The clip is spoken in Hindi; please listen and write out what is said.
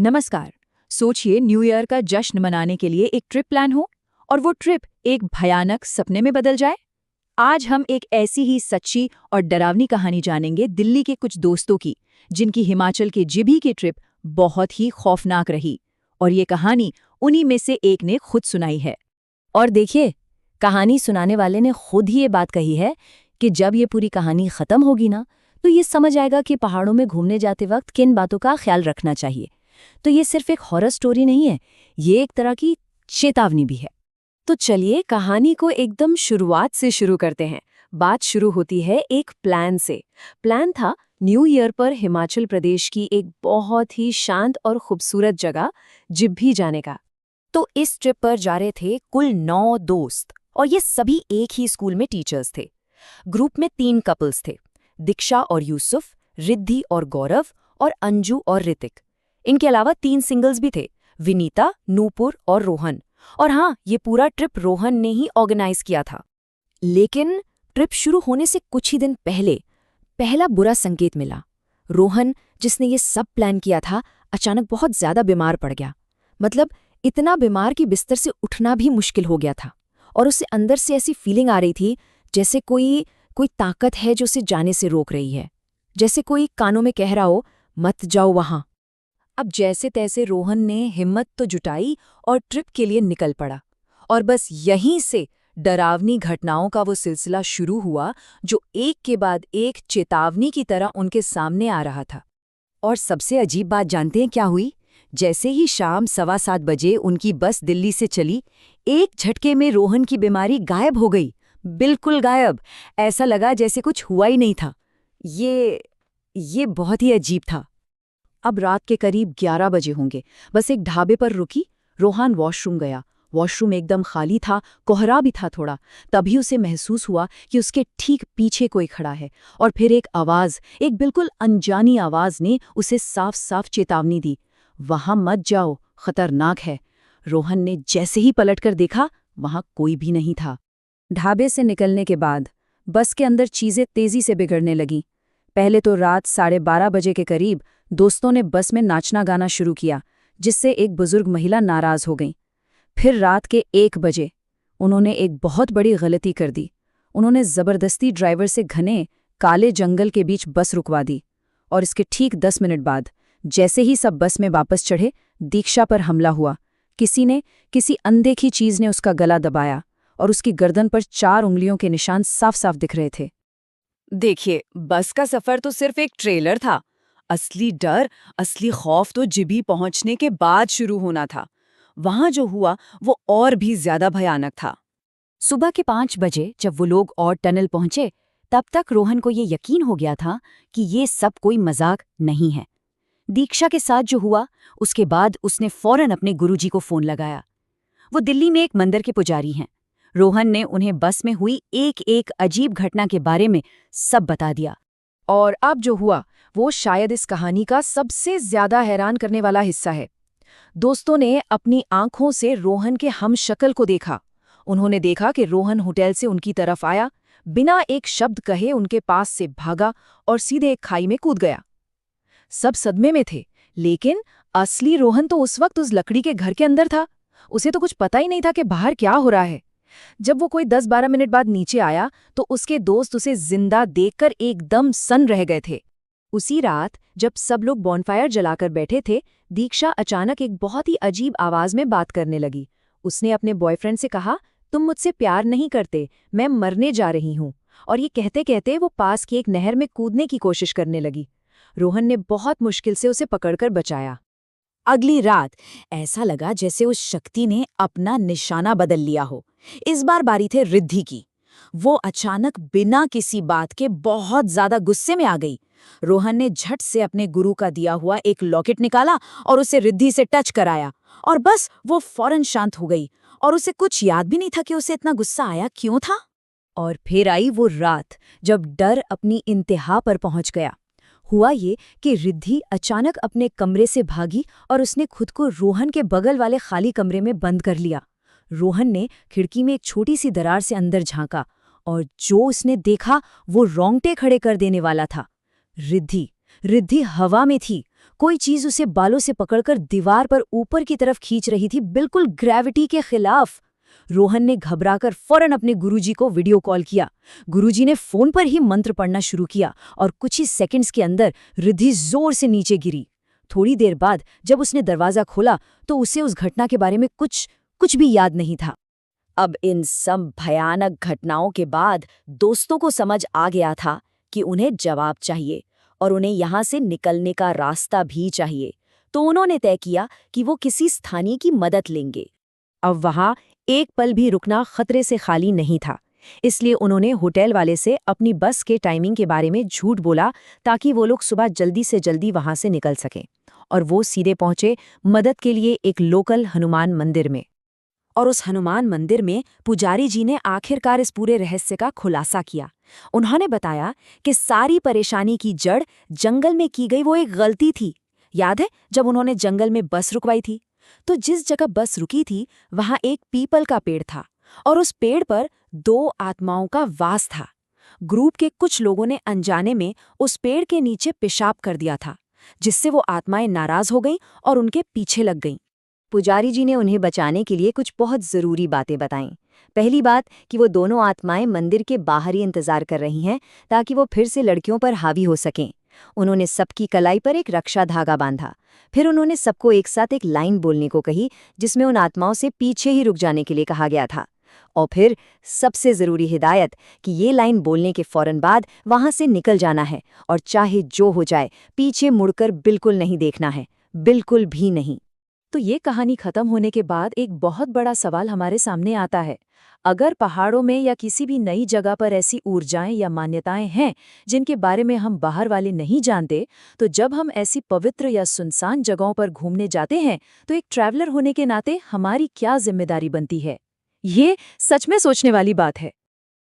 नमस्कार। सोचिए न्यू ईयर का जश्न मनाने के लिए एक ट्रिप प्लान हो और वो ट्रिप एक भयानक सपने में बदल जाए। आज हम एक ऐसी ही सच्ची और डरावनी कहानी जानेंगे दिल्ली के कुछ दोस्तों की, जिनकी हिमाचल के जिभी की ट्रिप बहुत ही खौफनाक रही। और ये कहानी उन्हीं में से एक ने खुद सुनाई है। और देखिए, कहानी सुनाने वाले ने खुद ही ये बात कही है कि जब ये पूरी कहानी खत्म होगी ना, तो ये समझ आएगा कि पहाड़ों में घूमने जाते वक्त किन बातों का ख्याल रखना चाहिए। तो ये सिर्फ एक हॉरर स्टोरी नहीं है, ये एक तरह की चेतावनी भी है। तो चलिए कहानी को एकदम शुरुआत से शुरू करते हैं। बात शुरू होती है एक प्लान से। प्लान था न्यू ईयर पर हिमाचल प्रदेश की एक बहुत ही शांत और खूबसूरत जगह जिभी जाने का। तो इस ट्रिप पर जा रहे थे कुल 9 दोस्त, और ये सभी एक ही स्कूल में टीचर्स थे। ग्रुप में 3 कपल्स थे, दीक्षा और यूसुफ, रिद्धि और गौरव, और अंजू और ऋतिक। इनके अलावा 3 सिंगल्स भी थे, विनीता, नूपुर और रोहन। और हाँ, ये पूरा ट्रिप रोहन ने ही ऑर्गेनाइज किया था। लेकिन ट्रिप शुरू होने से कुछ ही दिन पहले पहला बुरा संकेत मिला। रोहन, जिसने ये सब प्लान किया था, अचानक बहुत ज्यादा बीमार पड़ गया। मतलब इतना बीमार कि बिस्तर से उठना भी मुश्किल हो गया था। और उसे अंदर से ऐसी फीलिंग आ रही थी जैसे कोई ताकत है जो उसे जाने से रोक रही है, जैसे कोई कानों में कह रहा हो, मत जाओ वहां। अब जैसे तैसे रोहन ने हिम्मत तो जुटाई और ट्रिप के लिए निकल पड़ा। और बस यहीं से डरावनी घटनाओं का वो सिलसिला शुरू हुआ, जो एक के बाद एक चेतावनी की तरह उनके सामने आ रहा था। और सबसे अजीब बात जानते हैं क्या हुई? जैसे ही शाम 7:15 बजे उनकी बस दिल्ली से चली, एक झटके में रोहन की बीमारी गायब हो गई। बिल्कुल गायब। ऐसा लगा जैसे कुछ हुआ ही नहीं था। ये बहुत ही अजीब था। अब रात के करीब 11 बजे होंगे। बस एक ढाबे पर रुकी। रोहन वॉशरूम गया। वॉशरूम एकदम खाली था, कोहरा भी था थोड़ा। तभी उसे महसूस हुआ कि उसके ठीक पीछे कोई खड़ा है। और फिर एक आवाज़, एक बिल्कुल अनजानी आवाज़ ने उसे साफ साफ चेतावनी दी, वहां मत जाओ, खतरनाक है। रोहन ने जैसे ही पलटकर देखा, वहां कोई भी नहीं था। ढाबे से निकलने के बाद बस के अंदर चीजें तेजी से बिगड़ने लगीं। पहले तो रात 12:30 बजे के करीब दोस्तों ने बस में नाचना गाना शुरू किया, जिससे एक बुजुर्ग महिला नाराज हो गई। फिर रात के 1 बजे उन्होंने एक बहुत बड़ी गलती कर दी। उन्होंने जबरदस्ती ड्राइवर से घने काले जंगल के बीच बस रुकवा दी। और इसके ठीक 10 मिनट बाद जैसे ही सब बस में वापस चढ़े, दीक्षा पर हमला हुआ। किसी अनदेखी चीज ने उसका गला दबाया और उसकी गर्दन पर 4 उंगलियों के निशान साफ साफ दिख रहे थे। देखिए, बस का सफर तो सिर्फ एक ट्रेलर था। असली डर, असली खौफ तो जिभी पहुंचने के बाद शुरू होना था। वहां जो हुआ वो और भी ज्यादा भयानक था। सुबह के 5 बजे जब वो लोग और टनल पहुंचे, तब तक रोहन को ये यकीन हो गया था कि ये सब कोई मजाक नहीं है। दीक्षा के साथ जो हुआ, उसके बाद उसने फौरन अपने गुरुजी को फोन लगाया। वो दिल्ली में एक मंदिर के पुजारी हैं। रोहन ने उन्हें बस में हुई एक अजीब घटना के बारे में सब बता दिया। और अब जो हुआ वो शायद इस कहानी का सबसे ज्यादा हैरान करने वाला हिस्सा है। दोस्तों ने अपनी आंखों से रोहन के हमशक्ल को देखा। उन्होंने देखा कि रोहन होटल से उनकी तरफ आया, बिना एक शब्द कहे उनके पास से भागा और सीधे एक खाई में कूद गया। सब सदमे में थे, लेकिन असली रोहन तो उस वक्त उस लकड़ी के घर के अंदर था। उसे तो कुछ पता ही नहीं था कि बाहर क्या हो रहा है। जब वो कोई 10-12 मिनट बाद नीचे आया, तो उसके दोस्त उसे जिंदा देखकर एकदम सन्न रह गए थे। उसी रात जब सब लोग बॉनफायर जलाकर बैठे थे, दीक्षा अचानक एक बहुत ही अजीब आवाज में बात करने लगी। उसने अपने बॉयफ्रेंड से कहा, तुम मुझसे प्यार नहीं करते, मैं मरने जा रही हूँ। और ये कहते कहते वो पास की एक नहर में कूदने की कोशिश करने लगी। रोहन ने बहुत मुश्किल से उसे पकड़कर बचाया। अगली रात ऐसा लगा जैसे उस शक्ति ने अपना निशाना बदल लिया हो। इस बार बारी थे रिद्धि की। वो अचानक बिना किसी बात के बहुत ज्यादा गुस्से में आ गई। रोहन ने झट से अपने गुरु का दिया हुआ एक लॉकेट निकाला और उसे रिद्धि से टच कराया, और बस वो फौरन शांत हो गई। और उसे कुछ याद भी नहीं था कि उसे इतना गुस्सा आया क्यों था। और फिर आई वो रात जब डर अपनी इंतहा पर पहुंच गया। हुआ ये कि रिद्धि अचानक अपने कमरे से भागी और उसने खुद को रोहन के बगल वाले खाली कमरे में बंद कर लिया। रोहन ने खिड़की में एक छोटी सी दरार से अंदर झांका, और जो उसने देखा वो रोंगटे खड़े कर देने वाला था। रिद्धि हवा में थी, कोई चीज उसे बालों से पकड़कर दीवार पर ऊपर की तरफ खींच रही थी, बिल्कुल ग्रेविटी के खिलाफ। रोहन ने घबराकर फौरन अपने गुरुजी को वीडियो कॉल किया। गुरुजी ने फोन पर ही मंत्र पढ़ना शुरू किया और कुछ ही सेकंड्स के अंदर रिद्धि जोर से नीचे गिरी। थोड़ी देर बाद जब उसने दरवाजा खोला तो उसे उस घटना के बारे में कुछ भी याद नहीं था। अब इन सब भयानक घटनाओं के बाद दोस्तों को समझ आ गया था कि उन्हें जवाब चाहिए और उन्हें यहाँ से निकलने का रास्ता भी चाहिए। तो उन्होंने तय किया कि वो किसी स्थानीय की मदद लेंगे। अब वहाँ एक पल भी रुकना खतरे से खाली नहीं था, इसलिए उन्होंने होटल वाले से अपनी बस के टाइमिंग के बारे में झूठ बोला ताकि वो लोग सुबह जल्दी से जल्दी वहाँ से निकल सकें। और वो सीधे पहुंचे मदद के लिए एक लोकल हनुमान मंदिर में। और उस हनुमान मंदिर में पुजारी जी ने आखिरकार इस पूरे रहस्य का खुलासा किया। उन्होंने बताया कि सारी परेशानी की जड़ जंगल में की गई वो एक गलती थी। याद है जब उन्होंने जंगल में बस रुकवाई थी? तो जिस जगह बस रुकी थी वहां एक पीपल का पेड़ था और उस पेड़ पर 2 आत्माओं का वास था। ग्रुप के कुछ लोगों ने अनजाने में उस पेड़ के नीचे पेशाब कर दिया था, जिससे वो आत्माएं नाराज हो गईं और उनके पीछे लग गईं। पुजारी जी ने उन्हें बचाने के लिए कुछ बहुत ज़रूरी बातें बताईं। पहली बात कि वो दोनों आत्माएं मंदिर के बाहर ही इंतजार कर रही हैं ताकि वो फिर से लड़कियों पर हावी हो सकें। उन्होंने सबकी कलाई पर एक रक्षा धागा बांधा। फिर उन्होंने सबको एक साथ एक लाइन बोलने को कही जिसमें उन आत्माओं से पीछे ही रुक जाने के लिए कहा गया था। और फिर सबसे ज़रूरी हिदायत कि ये लाइन बोलने के फौरन बाद वहाँ से निकल जाना है और चाहे जो हो जाए पीछे मुड़कर बिल्कुल नहीं देखना है, बिल्कुल भी नहीं। तो ये कहानी खत्म होने के बाद एक बहुत बड़ा सवाल हमारे सामने आता है। अगर पहाड़ों में या किसी भी नई जगह पर ऐसी ऊर्जाएं या मान्यताएं हैं जिनके बारे में हम बाहर वाले नहीं जानते, तो जब हम ऐसी पवित्र या सुनसान जगहों पर घूमने जाते हैं तो एक ट्रैवलर होने के नाते हमारी क्या जिम्मेदारी बनती है? ये सच में सोचने वाली बात है।